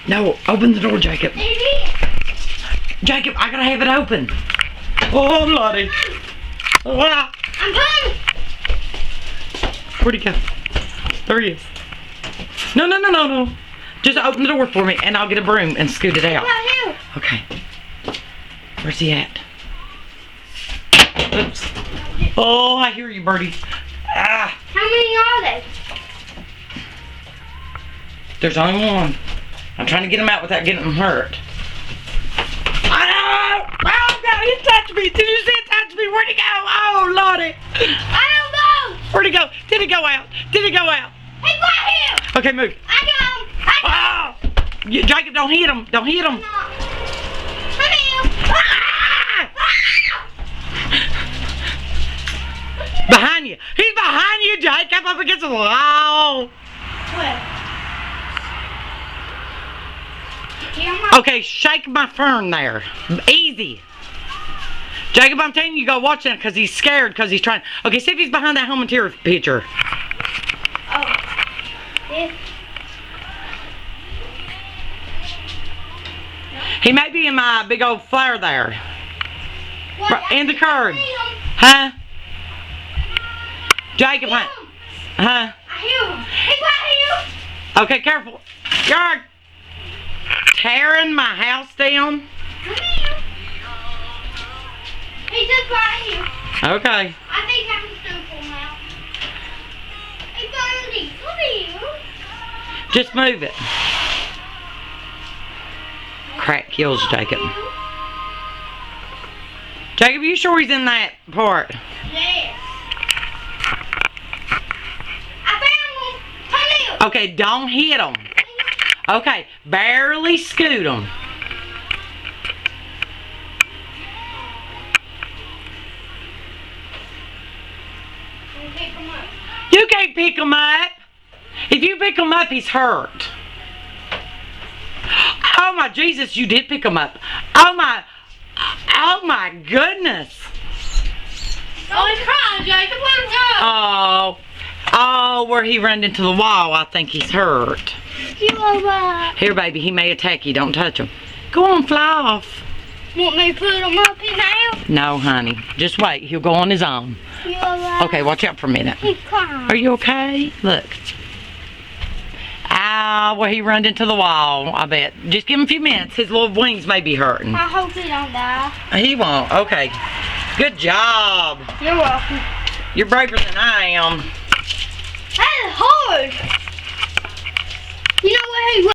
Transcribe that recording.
No, open the door, Jacob. Jacob, I gotta have it open. Oh, Lottie. Ah. I'm coming. Where'd he go? There he is. No. Just open the door for me and I'll get a broom and scoot it out. Right here. Okay. Where's he at? Oops. Oh, I hear you, Birdie. Ah. How many are there? There's only one. I'm trying to get him out without getting him hurt. Oh, God, he touched me. Did you see it touch me? Where'd he go? Oh, Lordy. I don't know. Where'd he go? Did he go out? Did he go out? He's right here. Okay, move. I got him. Oh! Jacob, don't hit him. Don't hit him. Come here. Ah! Behind you. He's behind you, Jacob, up against the wall. Where? Okay, shake my fern there. Easy. Jacob, I'm telling you, go watch that because he's scared because he's trying. Okay, see if he's behind that home interior picture. Oh. This. He may be in my big old flower there. What? Right, in the curb. I hear him. Huh? Jacob, I hear him. huh? I hear him. He's right here. Okay, careful. You're tearing my house down. Come here. He's just right here. Okay. I think I can still pull him out. Hey, Birdie, come here. Just move it. Crack kills Jacob. Jacob, you sure he's in that part? Yes. I found him. Come here. Okay, don't hit him. Okay, barely scoot him. Pick him up. You can't pick him up. If you pick him up, he's hurt. Oh my Jesus, you did pick him up. Oh my goodness. Oh, he's crying, Jacob. Let him go. Oh, where he ran into the wall, I think he's hurt. You over. Here, baby, he may attack you. Don't touch him. Go on, fly off. Want me to put him up in now? No, honey. Just wait. He'll go on his own. You over. Okay, watch out for a minute. He's crying. Are you okay? Look. Ow, where he ran into the wall, I bet. Just give him a few minutes. His little wings may be hurting. I hope he don't die. He won't. Okay. Good job. You're welcome. You're braver than I am. That is hard. You know where he went?